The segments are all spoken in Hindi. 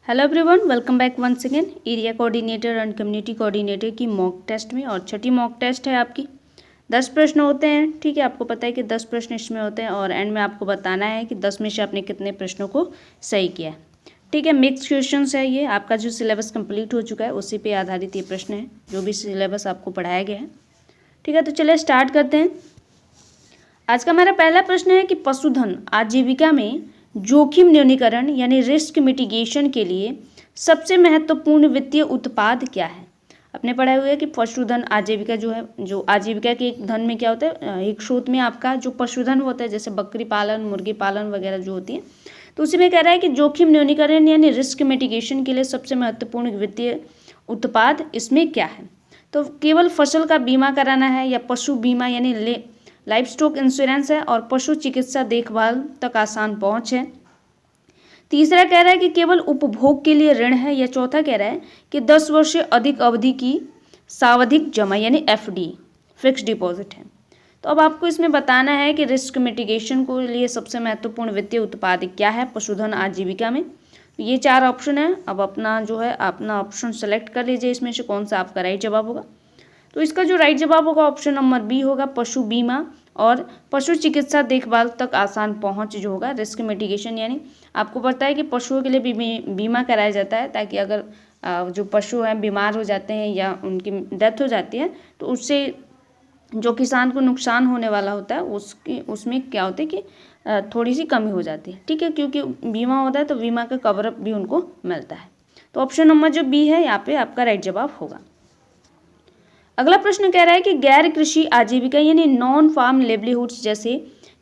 Hello everyone, welcome back once again. Area coordinator and community coordinator की मॉक टेस्ट में, और छठी मॉक टेस्ट है आपकी। 10 प्रश्न होते हैं, ठीक है। आपको पता है कि 10 प्रश्न इसमें होते हैं और एंड में आपको बताना है कि 10 में से आपने कितने प्रश्नों को सही किया है, ठीक है। मिक्स क्वेश्चन है ये। आपका जो सिलेबस कंप्लीट हो चुका है उसी पे आधारित ये प्रश्न है, जो भी सिलेबस आपको पढ़ाया गया है, ठीक है। तो चलिए स्टार्ट करते हैं। आज का हमारा पहला प्रश्न है कि पशुधन आजीविका में जोखिम न्यूनीकरण यानी रिस्क मिटिगेशन के लिए सबसे महत्वपूर्ण वित्तीय उत्पाद क्या है। अपने पढ़ा हुआ है कि पशुधन आजीविका जो है, जो आजीविका के एक धन में क्या होता है, एक स्रोत में आपका जो पशुधन होता है, जैसे बकरी पालन, मुर्गी पालन वगैरह जो होती है, तो उसी में कह रहा है कि जोखिम न्यूनीकरण यानी रिस्क मिटिगेशन के लिए सबसे महत्वपूर्ण वित्तीय उत्पाद इसमें क्या है। तो केवल फसल का बीमा कराना है, या पशु बीमा यानी लाइफ स्टॉक इंश्योरेंस है, और पशु चिकित्सा देखभाल तक आसान पहुंच है। तीसरा कह रहा है कि केवल उपभोग के लिए ऋण है, या चौथा कह रहा है कि 10 वर्ष से अधिक अवधि की सावधिक जमा यानी एफडी फिक्स डिपॉजिट है। तो अब आपको इसमें बताना है कि रिस्क मिटिगेशन को लिए सबसे महत्वपूर्ण वित्तीय उत्पाद क्या है पशुधन आजीविका में। तो ये 4 ऑप्शन है। अब अपना जो है अपना ऑप्शन सेलेक्ट कर लीजिए, इसमें से कौन सा आपका राइट जवाब होगा। तो इसका जो राइट जवाब होगा ऑप्शन नंबर बी होगा, पशु बीमा और पशु चिकित्सा देखभाल तक आसान पहुंच जो होगा रिस्क मिटिगेशन। यानी आपको पता है कि पशुओं के लिए भी बीमा कराया जाता है, ताकि अगर जो पशु हैं बीमार हो जाते हैं या उनकी डेथ हो जाती है, तो उससे जो किसान को नुकसान होने वाला होता है उसमें क्या होता है कि थोड़ी सी कमी हो जाती है, ठीक है। क्योंकि बीमा होता है तो बीमा का कवरअप भी उनको मिलता है। तो ऑप्शन नंबर जो बी है यहाँ पे आपका राइट जवाब होगा। अगला प्रश्न कह रहा है कि गैर कृषि आजीविका यानी नॉन फार्म लेवलीहुड्स जैसे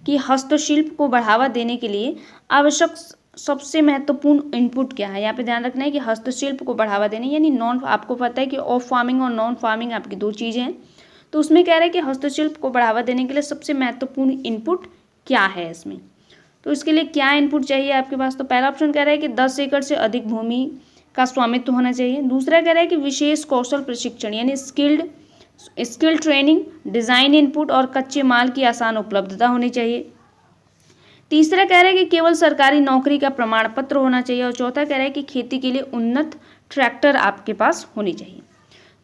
कि हस्तशिल्प को बढ़ावा देने के लिए आवश्यक सबसे महत्वपूर्ण इनपुट क्या है। यहाँ पे ध्यान रखना है कि हस्तशिल्प को बढ़ावा देने यानी नॉन, आपको पता है कि ऑफ फार्मिंग और नॉन फार्मिंग आपकी दो चीज़ें हैं। तो उसमें कह रहा है कि हस्तशिल्प को बढ़ावा देने के लिए सबसे महत्वपूर्ण इनपुट क्या है इसमें। तो इसके लिए क्या इनपुट चाहिए आपके पास। तो पहला ऑप्शन कह रहा है कि 10 एकड़ से अधिक भूमि का स्वामित्व होना चाहिए। दूसरा कह रहा है कि विशेष कौशल प्रशिक्षण यानी स्किल ट्रेनिंग, डिज़ाइन इनपुट और कच्चे माल की आसान उपलब्धता होनी चाहिए। तीसरा कह रहा है कि केवल सरकारी नौकरी का प्रमाण पत्र होना चाहिए। और चौथा कह रहा है कि खेती के लिए उन्नत ट्रैक्टर आपके पास होनी चाहिए।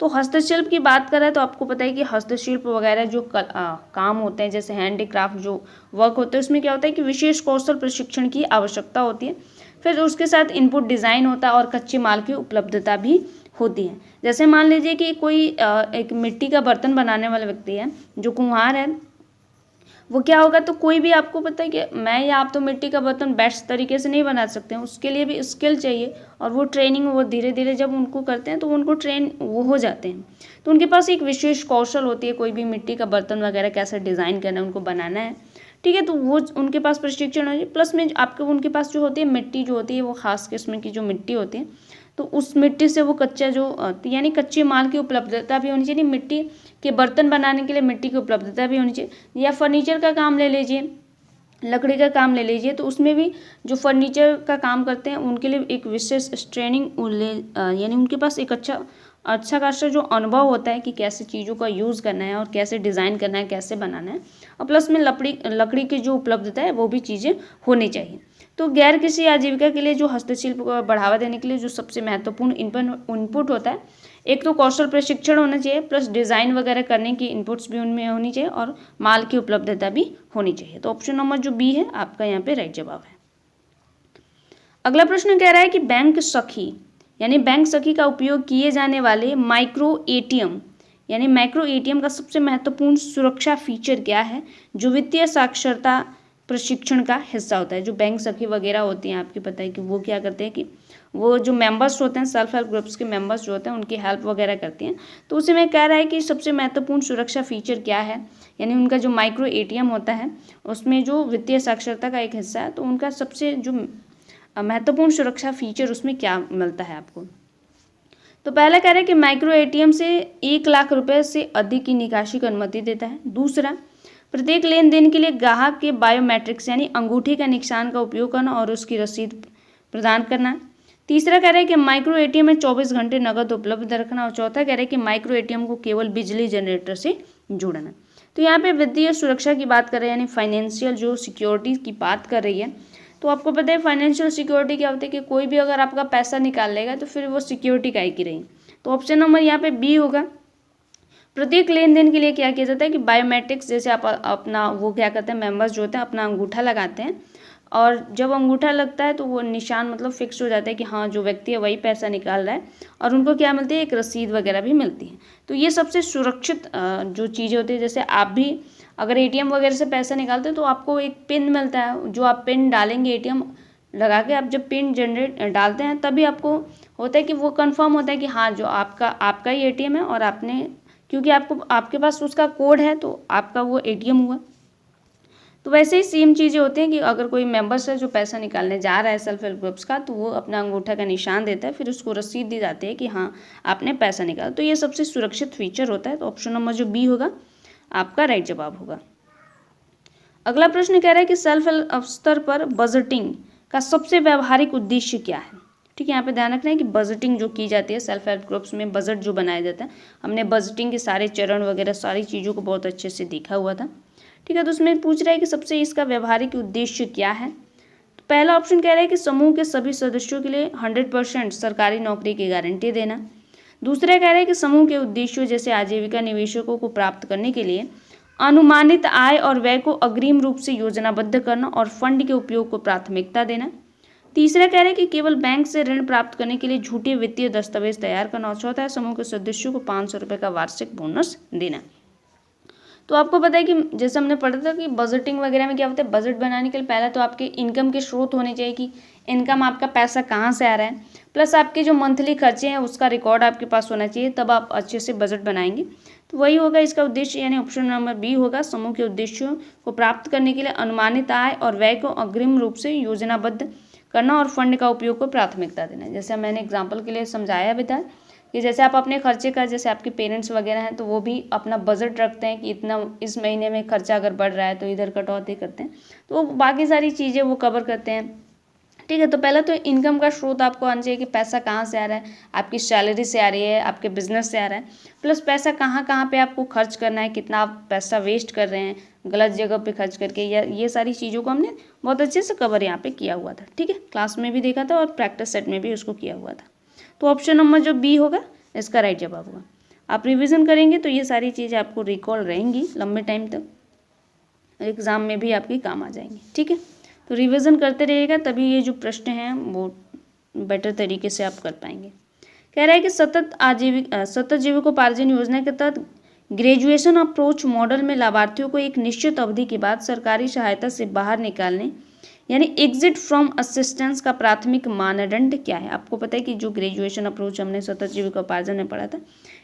तो हस्तशिल्प की बात करें तो आपको पता है कि हस्तशिल्प वगैरह जो काम होते हैं, जैसे हैंडीक्राफ्ट जो वर्क होते हैं, उसमें क्या होता है कि विशेष कौशल प्रशिक्षण की आवश्यकता होती है। फिर उसके साथ इनपुट डिज़ाइन होता है और कच्चे माल की उपलब्धता भी होती है। जैसे मान लीजिए कि कोई एक मिट्टी का बर्तन बनाने वाला व्यक्ति है, जो कुम्हार है, वो क्या होगा, तो कोई भी आपको पता है कि मैं या आप तो मिट्टी का बर्तन बेस्ट तरीके से नहीं बना सकते हैं, उसके लिए भी स्किल चाहिए। और वो ट्रेनिंग वो धीरे धीरे जब उनको करते हैं तो उनको ट्रेन वो हो जाते हैं, तो उनके पास एक विशेष कौशल होती है, कोई भी मिट्टी का बर्तन वगैरह कैसे डिज़ाइन करना है, उनको बनाना है, ठीक है। तो वो उनके पास प्रशिक्षण है। प्लस में आपके उनके पास जो होती है मिट्टी जो होती है, वो खास किस्म की जो मिट्टी होती है, तो उस मिट्टी से वो कच्चा जो यानी कच्चे माल की उपलब्धता भी होनी चाहिए। मिट्टी के बर्तन बनाने के लिए मिट्टी की उपलब्धता भी होनी चाहिए। या फर्नीचर का काम ले लीजिए, लकड़ी का काम ले लीजिए, तो उसमें भी जो फर्नीचर का काम करते हैं उनके लिए एक विशेष ट्रेनिंग यानी उनके पास एक अच्छा खासा जो अनुभव होता है कि कैसे चीज़ों का यूज़ करना है और कैसे डिज़ाइन करना है, कैसे बनाना है। और प्लस में लकड़ी की जो उपलब्धता है वो भी चीज़ें होनी चाहिए। तो गैर कृषि आजीविका के लिए जो हस्तशिल्प को बढ़ावा देने के लिए जो सबसे महत्वपूर्ण इनपुट होता है, एक तो कौशल प्रशिक्षण होना चाहिए, प्लस डिज़ाइन वगैरह करने की इनपुट्स भी उनमें होनी चाहिए, और माल की उपलब्धता भी होनी चाहिए। तो ऑप्शन नंबर जो बी है आपका यहाँ पे राइट जवाब है। अगला प्रश्न कह रहा है कि बैंक सखी यानी बैंक सखी का उपयोग किए जाने वाले माइक्रो एटीएम यानी माइक्रो एटीएम का सबसे महत्वपूर्ण सुरक्षा फीचर क्या है, जो वित्तीय साक्षरता प्रशिक्षण का हिस्सा होता है। जो बैंक सखी वगैरह होती हैं, आपको पता है कि वो क्या करते हैं कि वो जो मेंबर्स होते हैं, सेल्फ हेल्प ग्रुप्स के मेंबर्स जो होते हैं, उनकी हेल्प वगैरह करती हैं। तो उसी में कह रहा है कि सबसे महत्वपूर्ण सुरक्षा फीचर क्या है, यानी उनका जो माइक्रो एटीएम होता है उसमें जो वित्तीय साक्षरता का एक हिस्सा है, तो उनका सबसे जो महत्वपूर्ण सुरक्षा फीचर उसमें क्या मिलता है आपको। तो पहला कह रहा है कि माइक्रो एटीएम से 1 लाख रुपए से अधिक की निकासी की अनुमति देता है। दूसरा, प्रत्येक लेन देन के लिए ग्राहक के बायोमेट्रिक्स यानी अंगूठे का निशान का उपयोग करना और उसकी रसीद प्रदान करना। तीसरा कह रहा है कि माइक्रो एटीएम में 24 घंटे नकद उपलब्ध रखना। और चौथा कह रहा है कि माइक्रो एटीएम को केवल बिजली जनरेटर से जोड़ना। तो यहाँ पे वित्तीय सुरक्षा की बात कर रहे हैं, यानी फाइनेंशियल जो सिक्योरिटी की बात कर रही है। तो आपको पता है फाइनेंशियल सिक्योरिटी क्या होती है कि कोई भी अगर आपका पैसा निकाल लेगा तो फिर वो सिक्योरिटी काहे की रही। तो ऑप्शन नंबर यहाँ पे बी होगा। प्रत्येक लेन देन के लिए क्या किया जाता है कि बायोमेट्रिक्स, जैसे आप अपना वो क्या करते हैं, मेंबर्स जो होते हैं अपना अंगूठा लगाते हैं, और जब अंगूठा लगता है तो वो निशान मतलब फिक्स हो जाता है कि हाँ जो व्यक्ति है वही पैसा निकाल रहा है, और उनको क्या मिलती है, एक रसीद वगैरह भी मिलती है। तो ये सबसे सुरक्षित जो चीज़ें होती है। जैसे आप भी अगर एटीएम वगैरह से पैसा निकालते हैं तो आपको एक पिन मिलता है, जो आप पिन डालेंगे एटीएम लगा के, आप जब पिन जनरेट डालते हैं तभी आपको होता है कि वो कंफर्म होता है कि हाँ जो आपका ही एटीएम है, और आपने क्योंकि आपके पास उसका कोड है तो आपका वो एटीएम हुआ। तो वैसे ही सेम चीज़ें होती हैं कि अगर कोई मेंबर्स है जो पैसा निकालने जा रहा है सेल्फ हेल्प ग्रुप्स का, तो वो अपना अंगूठा का निशान देता है, फिर उसको रसीद दी जाती है कि हाँ आपने पैसा निकाला। तो ये सबसे सुरक्षित फीचर होता है। तो ऑप्शन नंबर जो बी होगा आपका राइट जवाब होगा। अगला प्रश्न कह रहा है कि सेल्फ हेल्प स्तर पर बजटिंग का सबसे व्यावहारिक उद्देश्य क्या है। ठीक है, यहाँ पे ध्यान रखना है कि बजटिंग जो की जाती है सेल्फ हेल्प ग्रुप्स में, बजट जो बनाया जाता है, हमने बजटिंग के सारे चरण वगैरह सारी चीज़ों को बहुत अच्छे से देखा हुआ था। ठीक है, तो उसमें पूछ रहा है कि सबसे इसका व्यावहारिक उद्देश्य क्या है। तो पहला ऑप्शन कह रहा है कि समूह के सभी सदस्यों के लिए 100% सरकारी नौकरी की गारंटी देना। दूसरा कह रहा है कि समूह के उद्देश्यों जैसे आजीविका निवेशकों को प्राप्त करने के लिए अनुमानित आय और व्यय को अग्रिम रूप से योजनाबद्ध करना और फंड के उपयोग को प्राथमिकता देना। तीसरा कह रहे हैं कि केवल बैंक से ऋण प्राप्त करने के लिए झूठे वित्तीय दस्तावेज तैयार करना। और चौथा है समूह के सदस्यों को 500 रुपये का वार्षिक बोनस देना। तो आपको पता है कि जैसे हमने पढ़ा था कि बजटिंग वगैरह में क्या होता है, बजट बनाने के लिए पहला तो आपके इनकम के स्रोत होने चाहिए कि इनकम आपका पैसा कहाँ से आ रहा है, प्लस आपके जो मंथली खर्चे हैं उसका रिकॉर्ड आपके पास होना चाहिए, तब आप अच्छे से बजट बनाएंगे। तो वही होगा इसका उद्देश्य, यानी ऑप्शन नंबर बी होगा। समूह के उद्देश्यों को प्राप्त करने के लिए अनुमानित आय और व्यय को अग्रिम रूप से योजनाबद्ध करना और फंड का उपयोग को प्राथमिकता देना। जैसे मैंने एग्जाम्पल के लिए समझाया भी था कि जैसे आप अपने खर्चे का, जैसे आपके पेरेंट्स वगैरह हैं तो वो भी अपना बजट रखते हैं कि इतना इस महीने में खर्चा अगर बढ़ रहा है तो इधर कटौती करते हैं, तो बाकी सारी चीज़ें वो कवर करते हैं। ठीक है, तो पहला तो इनकम का स्रोत आपको आना चाहिए कि पैसा कहाँ से आ रहा है, आपकी सैलरी से आ रही है, आपके बिजनेस से आ रहा है, प्लस पैसा कहाँ कहाँ पे आपको खर्च करना है, कितना आप पैसा वेस्ट कर रहे हैं गलत जगह पे खर्च करके, या ये सारी चीज़ों को हमने बहुत अच्छे से कवर यहाँ पे किया हुआ था। ठीक है, क्लास में भी देखा था और प्रैक्टिस सेट में भी उसको किया हुआ था। तो ऑप्शन नंबर जो बी होगा इसका राइट जवाब होगा। आप रिवीजन करेंगे तो ये सारी चीज़ें आपको रिकॉल रहेंगी लंबे टाइम तक, एग्ज़ाम में भी आपके काम आ जाएंगी। ठीक है, तो रिवीजन करते रहिएगा, तभी ये जो प्रश्न हैं वो बेटर तरीके से आप कर पाएंगे। कह रहा है कि सतत जीविकोपार्जन योजना के तहत ग्रेजुएशन अप्रोच मॉडल में लाभार्थियों को एक निश्चित अवधि के बाद सरकारी सहायता से बाहर निकालने यानी एग्जिट फ्रॉम असिस्टेंस का प्राथमिक मानदंड क्या है। आपको पता है कि जो ग्रेजुएशन अप्रोच हमने सतत जीविकोपार्जन में पढ़ा था,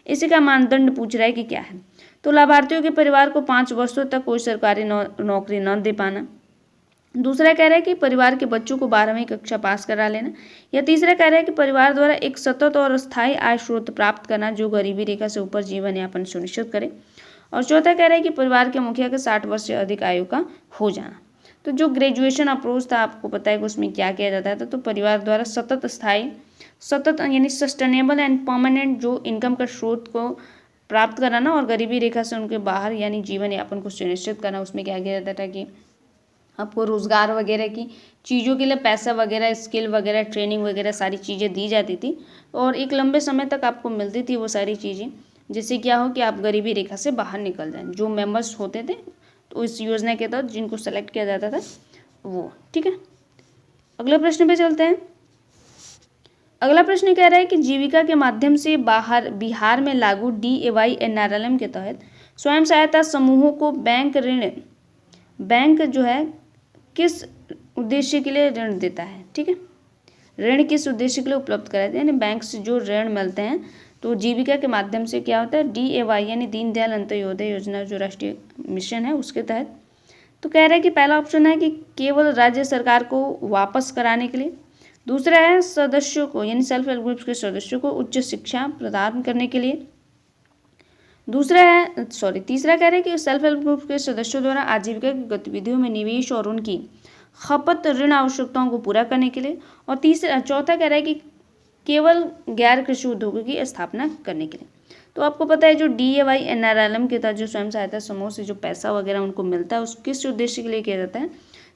इसी का मानदंड पूछ रहा है कि क्या है। तो लाभार्थियों के परिवार को 5 वर्षों तक कोई सरकारी नौकरी न दे पाना। दूसरा कह रहा है कि परिवार के बच्चों को 12वीं कक्षा पास करा लेना। या तीसरा कह रहा है कि परिवार द्वारा एक सतत और स्थायी आय स्रोत प्राप्त करना जो गरीबी रेखा से ऊपर जीवन यापन सुनिश्चित करे। और चौथा कह रहा है कि परिवार के मुखिया के 60 वर्ष से अधिक आयु का हो जाना। तो जो ग्रेजुएशन अप्रोच था आपको पता है कि उसमें क्या किया जाता था, तो परिवार द्वारा सतत यानी सस्टेनेबल एंड परमानेंट जो इनकम का स्रोत को प्राप्त कराना और गरीबी रेखा से उनके बाहर यानी जीवन यापन को सुनिश्चित करना। उसमें क्या किया जाता था कि आपको रोज़गार वगैरह की चीज़ों के लिए पैसा वगैरह, स्किल वगैरह, ट्रेनिंग वगैरह सारी चीज़ें दी जाती थी और एक लंबे समय तक आपको मिलती थी वो सारी चीज़ें, जिससे क्या हो कि आप गरीबी रेखा से बाहर निकल जाएं। जो मेंबर्स होते थे तो इस योजना के तहत जिनको सेलेक्ट किया जाता था वो। ठीक है, अगले प्रश्न पे चलते हैं। अगला प्रश्न कह रहा है कि जीविका के माध्यम से बिहार में लागू DAY NRLM के तहत स्वयं सहायता समूहों को बैंक जो है किस उद्देश्य के लिए ऋण देता है। ठीक है, ऋण किस उद्देश्य के लिए उपलब्ध कराते हैं, यानी बैंक से जो ऋण मिलते हैं तो जीविका के माध्यम से क्या होता है, DAY यानी दीनदयाल अंत्योदय योजना जो राष्ट्रीय मिशन है उसके तहत। तो कह रहा है कि पहला ऑप्शन है कि केवल राज्य सरकार को वापस कराने के लिए। दूसरा है सदस्यों को यानी सेल्फ हेल्प ग्रुप्स के सदस्यों को उच्च शिक्षा प्रदान करने के लिए। तीसरा कह रहे हैं कि सेल्फ हेल्प ग्रुप के सदस्यों द्वारा आजीविका की गतिविधियों में निवेश और उनकी खपत ऋण आवश्यकताओं को पूरा करने के लिए। और चौथा कह रहा है कि केवल गैर कृषि उद्योगों की स्थापना करने के लिए। तो आपको पता है जो DAY NRLM के तहत जो स्वयं सहायता समूह से जो पैसा वगैरह उनको मिलता है उस किस उद्देश्य के लिए किया जाता है,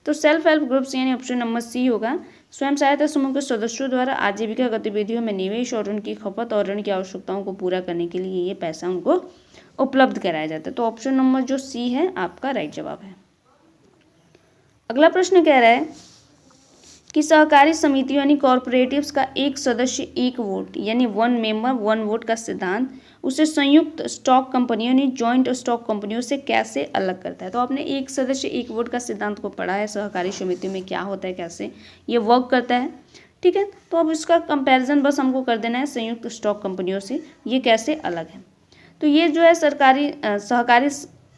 तो सेल्फ हेल्प ग्रुप्स यानी ऑप्शन नंबर सी होगा। स्वयं सहायता समूह के सदस्यों द्वारा आजीविका गतिविधियों में निवेश और उनकी खपत और ऋण की आवश्यकताओं को पूरा करने के लिए ये पैसा उनको उपलब्ध कराया जाता है। तो ऑप्शन नंबर जो सी है आपका राइट जवाब है। अगला प्रश्न कह रहा है कि सहकारी समितियों यानी कॉर्पोरेटिव्स का एक सदस्य एक वोट यानी वन मेंबर वन वोट का सिद्धांत उसे संयुक्त स्टॉक कंपनियों यानी जॉइंट स्टॉक कंपनियों से कैसे अलग करता है। तो आपने एक सदस्य एक वोट का सिद्धांत को पढ़ा है, सहकारी समिति में क्या होता है, कैसे ये वर्क करता है, ठीक है। तो अब इसका कंपैरिजन बस हमको कर देना है संयुक्त स्टॉक कंपनियों से, ये कैसे अलग है। तो ये जो है सहकारी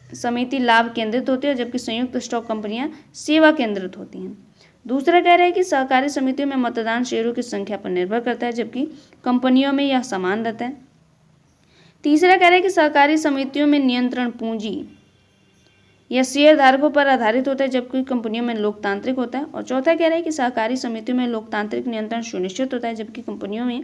समिति लाभ केंद्रित होती है, जबकि संयुक्त स्टॉक कंपनियां सेवा केंद्रित होती हैं। दूसरा कह रहा है कि सहकारी समितियों में मतदान शेयरों की संख्या पर निर्भर करता है, जबकि कंपनियों में यह समान रहता है। तीसरा कह रहा है कि सहकारी समितियों में नियंत्रण पूंजी या शेयर धारकों पर आधारित होता है, जबकि कंपनियों में लोकतांत्रिक होता है। और चौथा कह रहा है कि सहकारी समितियों में लोकतांत्रिक नियंत्रण सुनिश्चित होता है, जबकि कंपनियों में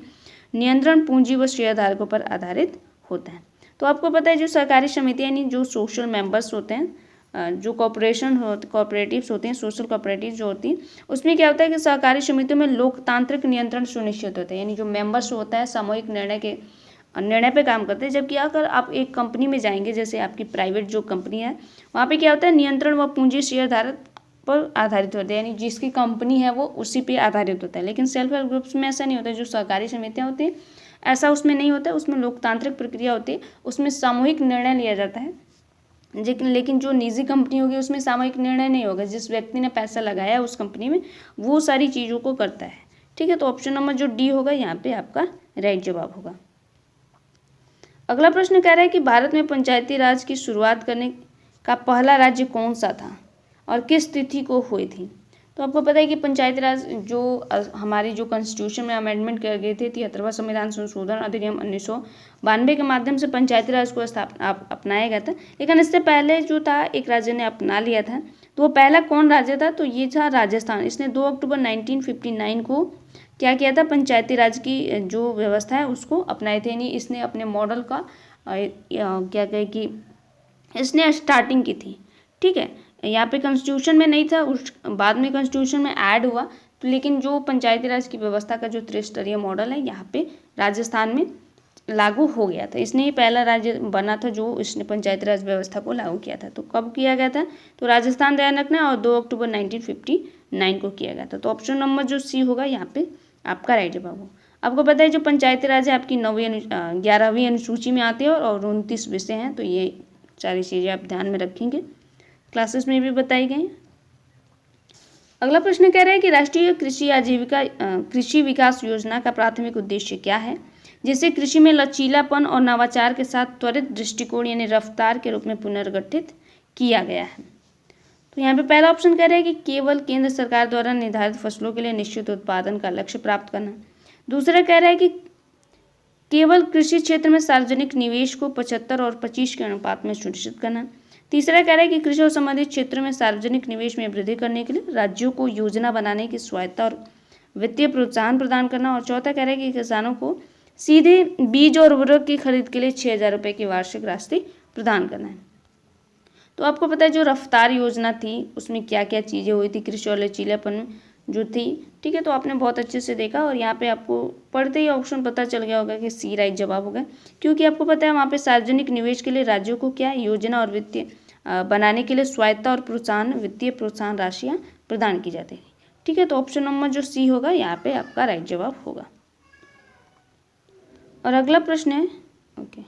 नियंत्रण पूंजी व शेयर धारकों पर आधारित होता है। तो आपको पता है जो सहकारी समितियाँ यानी जो सोशल मेंबर्स होते हैं, जो कॉर्पोरेटिव्स होते हैं, सोशल कॉर्पोरेटिव जो होती हैं, उसमें क्या होता है कि सहकारी समितियों में लोकतांत्रिक नियंत्रण सुनिश्चित होता है, यानी जो मेंबर्स होता है सामूहिक निर्णय पे काम करते हैं। जबकि अगर आप एक कंपनी में जाएंगे, जैसे आपकी प्राइवेट जो कंपनी है, वहाँ पे क्या होता है नियंत्रण व पूंजी शेयर धारक पर आधारित होते हैं, यानी जिसकी कंपनी है वो उसी पे आधारित होता है। लेकिन सेल्फ हेल्प ग्रुप्स में ऐसा नहीं होता। जो सहकारी समितियाँ होती हैं ऐसा उसमें नहीं होता है, उसमें लोकतांत्रिक प्रक्रिया होती है, उसमें सामूहिक निर्णय लिया जाता है। लेकिन जो निजी कंपनी होगी उसमें सामूहिक निर्णय नहीं होगा, जिस व्यक्ति ने पैसा लगाया उस कंपनी में वो सारी चीज़ों को करता है, ठीक है। तो ऑप्शन नंबर जो डी होगा यहाँ पे आपका राइट जवाब होगा। अगला प्रश्न कह रहा है कि भारत में पंचायती राज की शुरुआत करने का पहला राज्य कौन सा था और किस तिथि को हुई थी। तो आपको पता है कि पंचायती राज जो हमारी जो कॉन्स्टिट्यूशन में अमेंडमेंट कर गए थे, 73वां संविधान संशोधन अधिनियम 1992 के माध्यम से पंचायती राज को अपनाया गया था। लेकिन इससे पहले जो था एक राज्य ने अपना लिया था, तो वो पहला कौन राज्य था, तो ये था राजस्थान। इसने 2 अक्टूबर 1959 को क्या किया था, पंचायती राज की जो व्यवस्था है उसको अपनाए थे, यानी इसने अपने मॉडल का क्या कहे कि इसने स्टार्टिंग की थी, ठीक है। यहाँ पे कॉन्स्टिट्यूशन में नहीं था, उस बाद में कॉन्स्टिट्यूशन में ऐड हुआ, तो लेकिन जो पंचायती राज की व्यवस्था का जो त्रिस्तरीय मॉडल है यहाँ पे राजस्थान में लागू हो गया था। इसने ही पहला राज्य बना था जो इसने पंचायती राज व्यवस्था को लागू किया था। तो कब किया गया था, तो राजस्थान ध्यान रखना, और 2 अक्टूबर 1959 को किया गया था। तो ऑप्शन नंबर जो सी होगा यहाँ पे आपका राइट जवाब हो। आपको पता है जो पंचायती राज है आपकी 11वीं अनुसूची में आती है और 29 विषय हैं, तो ये सारी चीज़ें आप ध्यान में रखेंगे, क्लासेस में भी बताई गई। अगला प्रश्न कह रहा है कि राष्ट्रीय कृषि विकास योजना का प्राथमिक उद्देश्य क्या है, जिसे कृषि में लचीलापन और नवाचार के साथ त्वरित दृष्टिकोण यानी रफ्तार के रूप में पुनर्गठित किया गया है। तो यहाँ पे पहला ऑप्शन कह रहा है कि केवल केंद्र सरकार द्वारा निर्धारित फसलों के लिए निश्चित उत्पादन का लक्ष्य प्राप्त करना। दूसरा कह रहा है कि केवल कृषि क्षेत्र में सार्वजनिक निवेश को 75 और 25 के अनुपात में सुनिश्चित करना। तीसरा कह रहा है कि कृषि और संबंधित क्षेत्रों में सार्वजनिक निवेश में वृद्धि करने के लिए राज्यों को योजना बनाने की स्वायत्ता और वित्तीय प्रोत्साहन प्रदान करना। और चौथा कह रहा है कि किसानों को सीधे बीज और उर्वरक की खरीद के लिए 6,000 रुपये की वार्षिक राशि प्रदान करना है। तो आपको पता है जो रफ्तार योजना थी उसमें क्या क्या चीज़ें हुई थी, कृषि और लचीलापन जो थी, ठीक है। तो आपने बहुत अच्छे से देखा और यहाँ पे आपको पढ़ते ही ऑप्शन पता चल गया होगा कि सी राइट जवाब होगा, क्योंकि आपको पता है वहाँ पे सार्वजनिक निवेश के लिए राज्यों को क्या योजना और वित्तीय बनाने के लिए स्वायत्ता और प्रोत्साहन वित्तीय प्रोत्साहन राशियाँ प्रदान की जाती है, ठीक है। तो ऑप्शन नंबर जो सी होगा यहाँ पे आपका राइट जवाब होगा। और अगला प्रश्न है, ओके,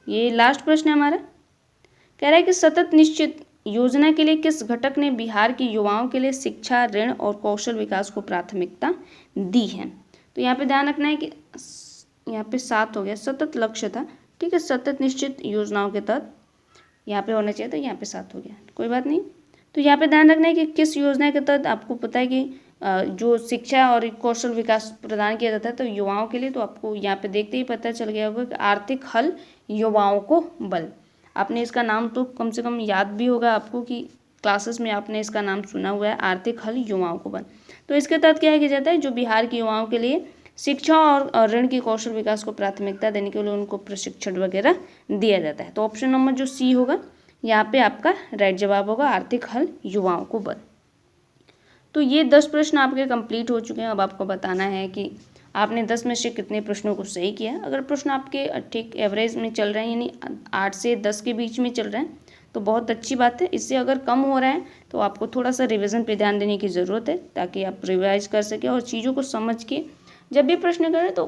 ये लास्ट प्रश्न है हमारा, कह रहा है कि सतत निश्चित योजना के लिए किस घटक ने बिहार के युवाओं के लिए शिक्षा, ऋण और कौशल विकास को प्राथमिकता दी है। तो यहाँ पे ध्यान रखना है कि यहाँ पे 7 हो गया, सतत लक्ष्य था, ठीक है। सतत निश्चित योजनाओं के तहत यहाँ पे होना चाहिए, तो यहाँ पे 7 हो गया, कोई बात नहीं। तो यहाँ पे ध्यान रखना है कि किस योजना के तहत आपको पता है कि जो शिक्षा और कौशल विकास प्रदान किया जाता है तो युवाओं के लिए, तो आपको यहाँ पे देखते ही पता चल गया होगा कि आर्थिक हल युवाओं को बल। आपने इसका नाम तो कम से कम याद भी होगा आपको कि क्लासेस में आपने इसका नाम सुना हुआ है, आर्थिक हल युवाओं को बल। तो इसके तहत क्या किया जाता है, जो बिहार के युवाओं के लिए शिक्षा और ऋण की कौशल विकास को प्राथमिकता देने के लिए उनको प्रशिक्षण वगैरह दिया जाता है। तो ऑप्शन नंबर जो सी होगा यहाँ पे आपका राइट जवाब होगा, आर्थिक हल युवाओं को बल। तो ये 10 प्रश्न आपके कंप्लीट हो चुके हैं। अब आपको बताना है कि आपने 10 में से कितने प्रश्नों को सही किया। अगर प्रश्न आपके ठीक एवरेज में चल रहे हैं, यानी 8 से 10 के बीच में चल रहे हैं, तो बहुत अच्छी बात है। इससे अगर कम हो रहा है तो आपको थोड़ा सा रिवीजन पे ध्यान देने की ज़रूरत है, ताकि आप रिवाइज कर सकें और चीज़ों को समझ के जब भी प्रश्न करें तो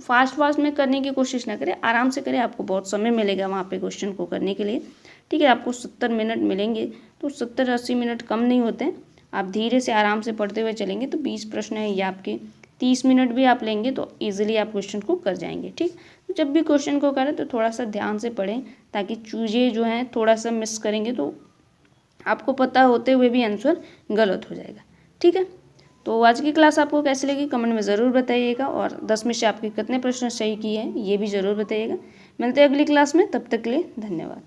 फास्ट में करने की कोशिश ना करें, आराम से करें। आपको बहुत समय मिलेगा वहाँ पे क्वेश्चन को करने के लिए, ठीक है। आपको 70 मिनट मिलेंगे, तो 70-80 मिनट कम नहीं होते हैं। आप धीरे से आराम से पढ़ते हुए चलेंगे तो 20 प्रश्न है ये आपके 30 मिनट भी आप लेंगे तो ईजिली आप क्वेश्चन को कर जाएंगे, ठीक। तो जब भी क्वेश्चन को करें तो थोड़ा सा ध्यान से पढ़ें, ताकि चीज़ें जो हैं थोड़ा सा मिस करेंगे तो आपको पता होते हुए भी आंसर गलत हो जाएगा, ठीक है। तो आज की क्लास आपको कैसी लगी कमेंट में ज़रूर बताइएगा, और 10 में से आपके कितने प्रश्न सही किए हैं ये भी ज़रूर बताइएगा। मिलते हैं अगली क्लास में, तब तक के लिए धन्यवाद।